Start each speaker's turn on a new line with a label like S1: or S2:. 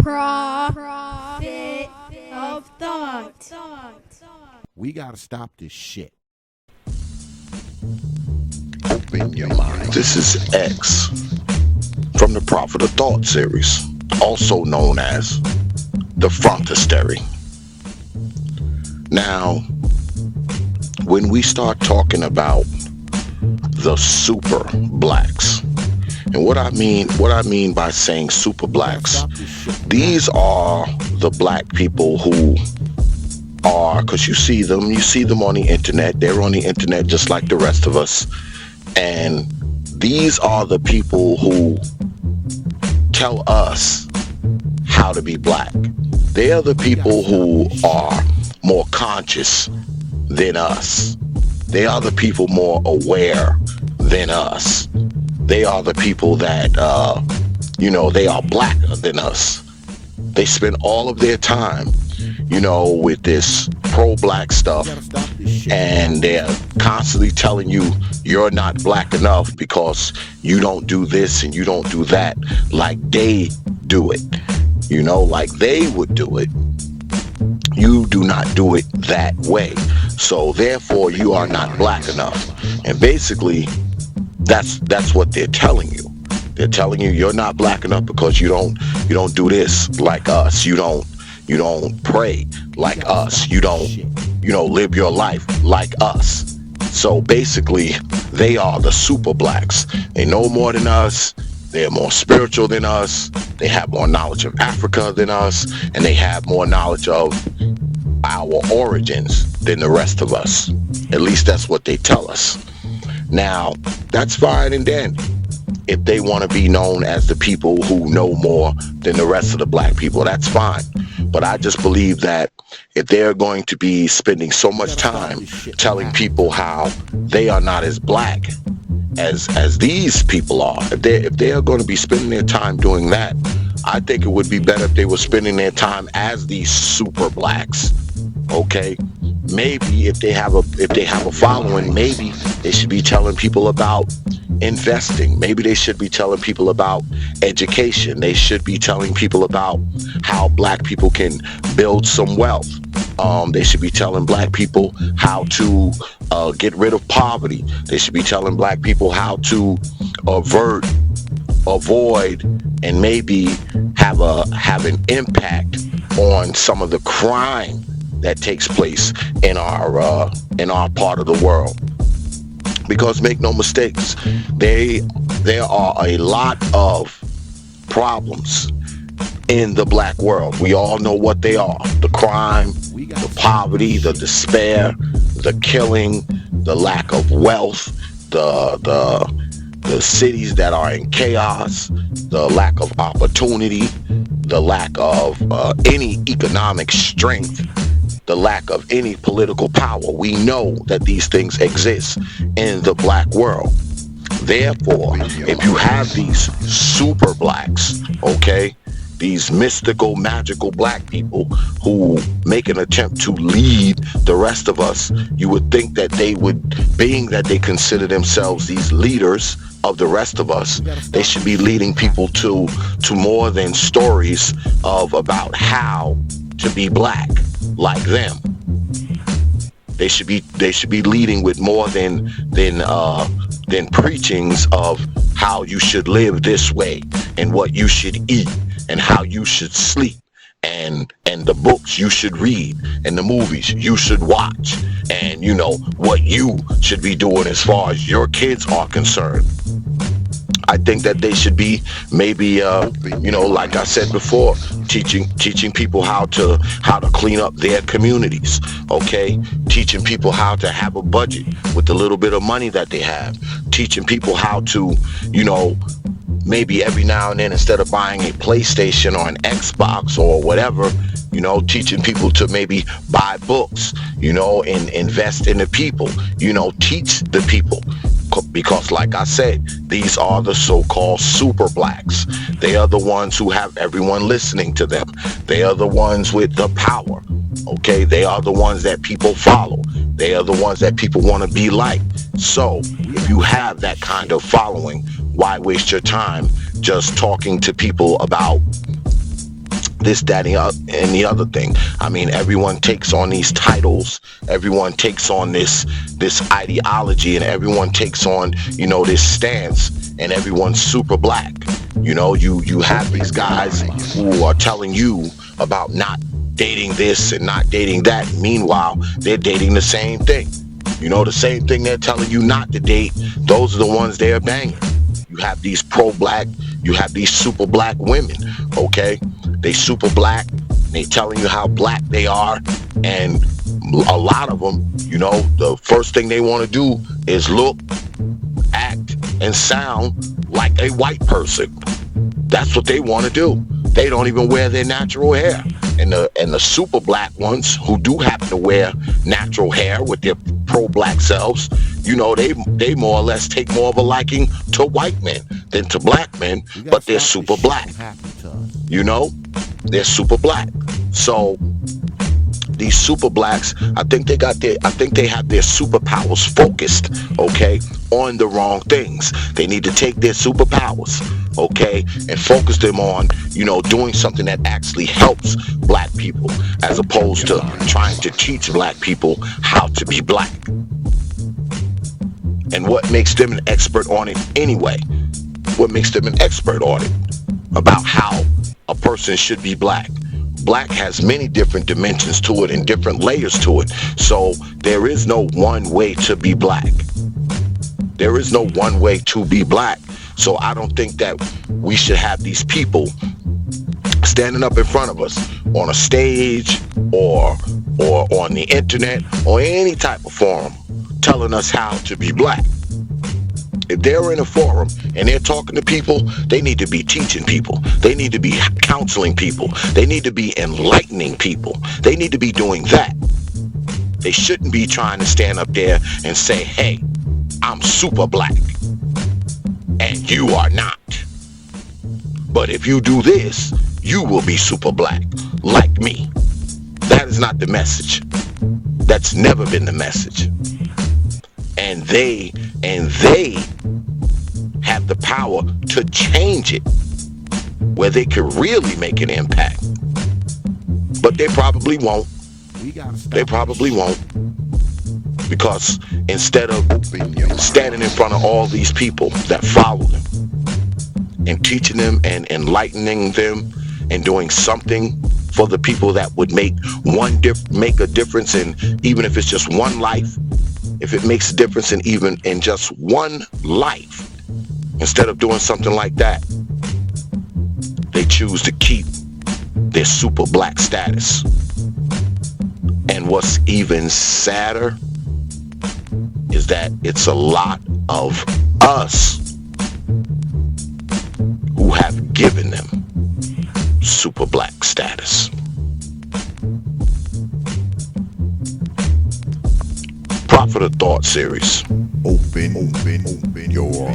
S1: Profit of thought.
S2: We gotta stop this shit.
S3: Open your mind. This is X from the Prophet of Thought series, also known as the Frontistery. Now, when we start talking about the SuperBlacks, and what I mean by saying SuperBlacks, these are the black people who are, because you see them on the internet. They're on the internet just like the rest of us, and these are the people who tell us how to be black. They are the people who are more conscious than us. They are the people more aware than us. They are the people that, they are blacker than us. They spend all of their time, with this pro-black stuff, and they're constantly telling you you're not black enough because you don't do this and you don't do that like they do it, like they would do it. You do not do it that way, so therefore you are not black enough. And basically that's what they're telling you. They're telling you you're not black enough because you don't do this like us. You don't pray like us. You don't live your life like us. So basically they are the SuperBlacks. They know more than us. They're more spiritual than us. They have more knowledge of Africa than us, and they have more knowledge of our origins than the rest of us. At least that's what they tell us. Now, that's fine and dandy if they want to be known as the people who know more than the rest of the black people. That's fine. But I just believe that if they're going to be spending so much time telling people how they are not as black as these people are, if they are going to be spending their time doing that, I think it would be better if they were spending their time as these SuperBlacks. Okay, maybe if they have a following, maybe they should be telling people about investing. Maybe they should be telling people about education. They should be telling people about how black people can build some wealth. They should be telling black people how to get rid of poverty. They should be telling black people how to avoid, and maybe have an impact on some of the crime that takes place in our part of the world. Because make no mistakes, there are a lot of problems in the black world. We all know what they are: the crime, the poverty, the despair, the killing, the lack of wealth, the cities that are in chaos, the lack of opportunity, the lack of any economic strength, the lack of any political power. We know that these things exist in the black world. Therefore, if you have these SuperBlacks, okay, these mystical, magical black people who make an attempt to lead the rest of us, you would think that they would, being that they consider themselves these leaders of the rest of us, they should be leading people to more than stories about how to be black like them. They should be leading with more than preachings of how you should live this way and what you should eat and how you should sleep and the books you should read and the movies you should watch and what you should be doing as far as your kids are concerned. I think that they should be maybe like I said before, teaching people how to clean up their communities, okay? Teaching people how to have a budget with the little bit of money that they have. Teaching people how to, maybe every now and then, instead of buying a PlayStation or an Xbox or whatever, teaching people to maybe buy books, and invest in the people, teach the people. Because like I said, these are the so-called SuperBlacks. They are the ones who have everyone listening to them. They are the ones with the power. Okay, they are the ones that people follow. They are the ones that people want to be like. So if you have that kind of following, why waste your time just talking to people about this, that, and the other thing. I mean, everyone takes on these titles, everyone takes on this ideology, and everyone takes on, you know, this stance, and everyone's super black. You know, you have these guys who are telling you about not dating this and not dating that. Meanwhile, they're dating the same thing. You know, the same thing they're telling you not to date, those are the ones they're banging. You have these pro-black, you have these super black women, okay? They super black, they telling you how black they are, and a lot of them, you know, the first thing they want to do is look, act, and sound like a white person. That's what they want to do. They don't even wear their natural hair. And the super black ones who do happen to wear natural hair with their pro-black selves, you know, they more or less take more of a liking to white men than to black men, but they're super black. You know, they're super black. So these super blacks, I think they have their superpowers focused, okay, on the wrong things. They need to take their superpowers, okay, and focus them on, you know, doing something that actually helps black people, as opposed to trying to teach black people how to be black. And what makes them an expert on it anyway? What makes them an expert on it? About how a person should be black. Black has many different dimensions to it and different layers to it. So there is no one way to be black. There is no one way to be black. So I don't think that we should have these people standing up in front of us on a stage or on the internet or any type of forum telling us how to be black. If they're in a forum and they're talking to people, they need to be teaching people. They need to be counseling people. They need to be enlightening people. They need to be doing that. They shouldn't be trying to stand up there and say, hey, I'm super black and you are not. But if you do this, you will be super black like me. That is not the message. That's never been the message. And they have the power to change it where they could really make an impact. But they probably won't. They probably won't. Because instead of standing in front of all these people that follow them and teaching them and enlightening them and doing something for the people that would make a difference in, even if it's just one life, if it makes a difference in just one life, instead of doing something like that, they choose to keep their super black status. And what's even sadder is that it's a lot of us who have given them super black status. Prophet of Thought series.
S2: Open your